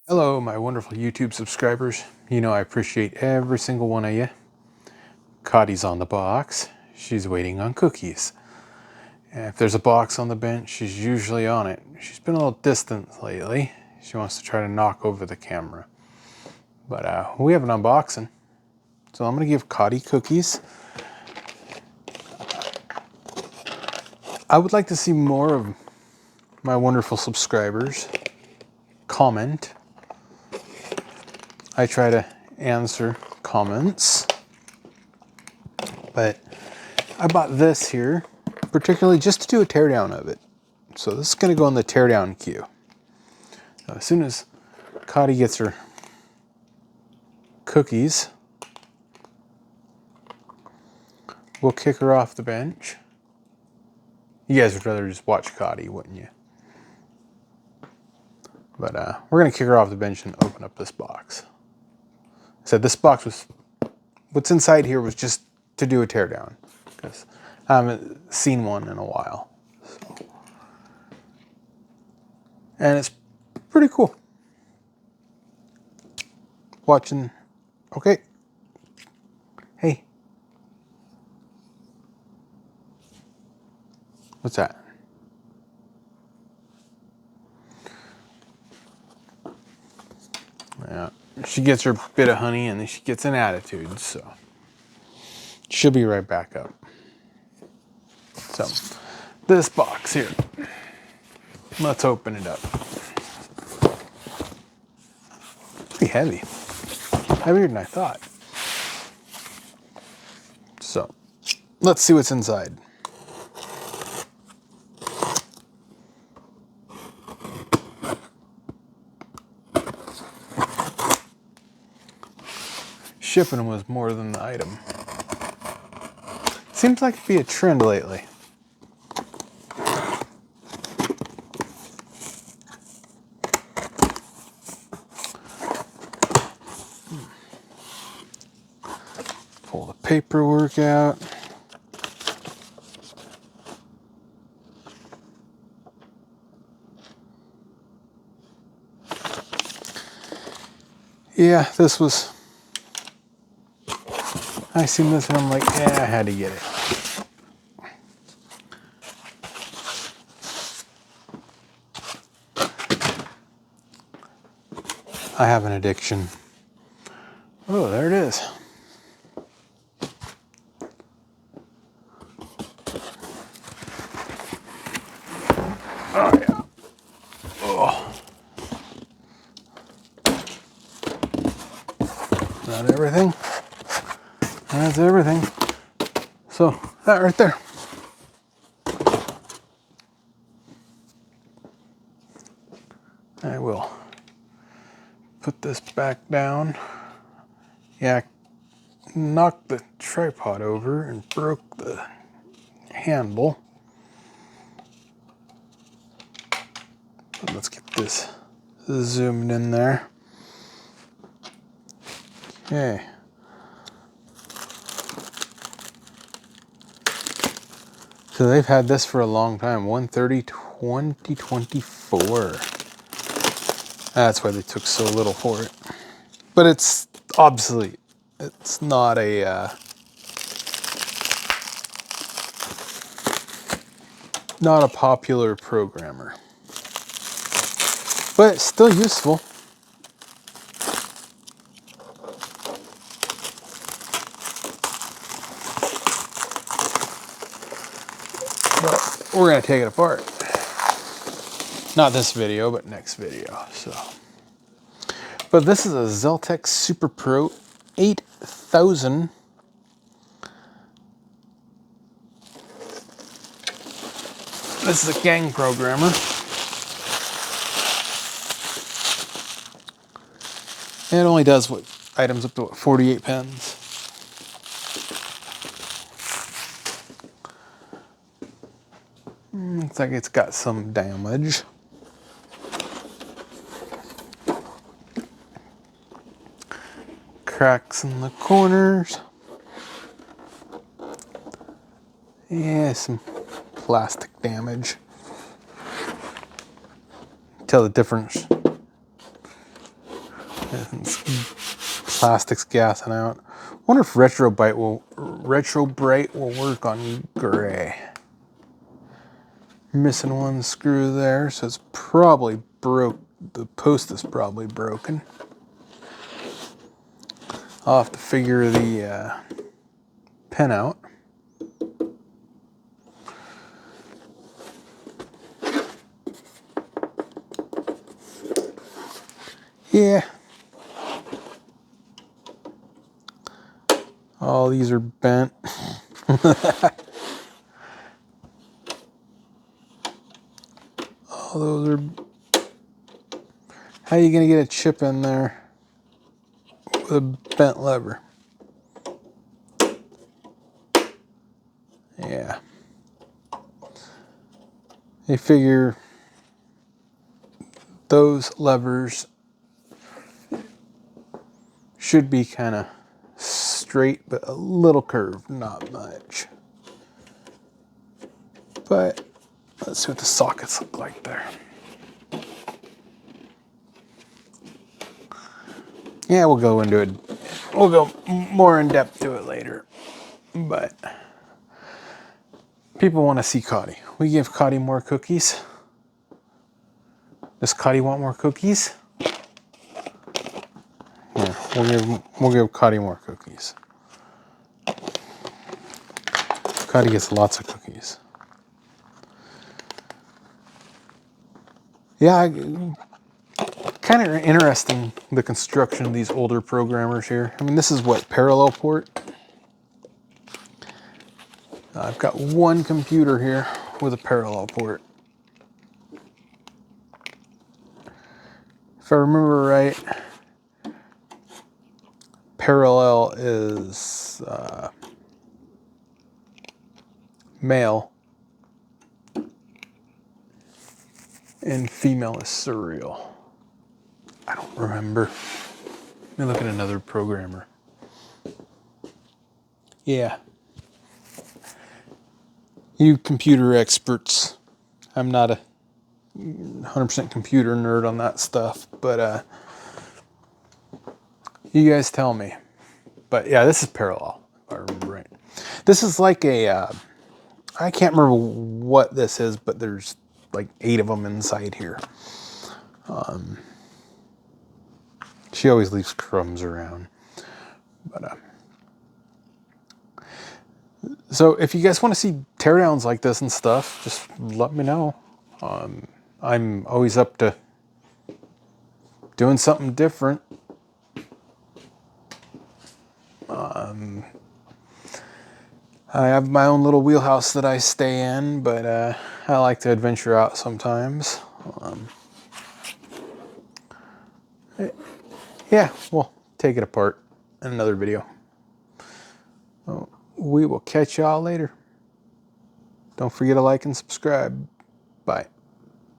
Hello, my wonderful YouTube subscribers. You know I appreciate every single one of you. Cottie's on the box. She's waiting on cookies. And if there's a box on the bench, she's usually on it. She's been a little distant lately. She wants to try to knock over the camera. But we have an unboxing. So I'm going to give Cottie cookies. I would like to see more of my wonderful subscribers comment. I try to answer comments, but I bought this here particularly just to do a teardown of it. So this is going to go in the teardown queue. Now, as soon as Cottie gets her cookies, we'll kick her off the bench. You guys would rather just watch Cottie, wouldn't you? But we're going to kick her off the bench and open up this box. I said this box was, what's inside here was just to do a teardown, because I haven't seen one in a while. So. And it's pretty cool. Watching, okay. Hey. What's that? Yeah, she gets her bit of honey and then she gets an attitude, so she'll be right back up. So, this box here, let's open it up. Pretty heavy, heavier than I thought. So, let's see what's inside. Shipping them was more than the item. Seems like it'd be a trend lately. Pull the paperwork out. Yeah, this was, I seen this and I'm like, yeah, I had to get it. I have an addiction. Oh, there it is. Oh, yeah. Oh. Not everything. That's everything. So, that right there. I will put this back down. Yeah, I knocked the tripod over and broke the handle. Let's get this zoomed in there. Okay. So they've had this for a long time. 1/30/2024. That's why they took so little for it. But it's obsolete. It's not a not a popular programmer. But it's still useful. But we're gonna take it apart. Not this video, but next video. So, but this is a Xeltek Superprpo 8000. This is a gang programmer. And it only does what items up to 48 pens. Looks like it's got some damage. Cracks in the corners. Yeah, some plastic damage. Tell the difference Plastic's gassing out. Wonder if Retro Bright will work on gray. Missing one screw there, so it's probably broke. The post is probably broken. I'll have to figure the pin out. Yeah. All these are bent. All those are... How are you going to get a chip in there with a bent lever? Yeah. You figure those levers should be kind of straight, but a little curved, not much. But let's see what the sockets look like there. Yeah, we'll go into it. We'll go more in depth to it later. But people want to see Cottie. We give Cottie more cookies. Does Cottie want more cookies? Yeah, we'll give Cottie more cookies. Cottie gets lots of cookies. Yeah, kind of interesting, the construction of these older programmers here. I mean, this is what, parallel port? I've got one computer here with a parallel port. If I remember right, parallel is male and female is serial. I don't remember. Let me look at another programmer. Yeah. You computer experts. I'm not a 100% computer nerd on that stuff, but you guys tell me. But yeah, this is parallel, if I remember right. This is like a, I can't remember what this is, but there's like 8 of them inside here. She always leaves crumbs around. But so if you guys want to see teardowns like this and stuff, just let me know. I'm always up to doing something different. I have my own little wheelhouse that I stay in, but I like to adventure out sometimes. Yeah, we'll take it apart in another video. Well, we will catch y'all later. Don't forget to like and subscribe. Bye.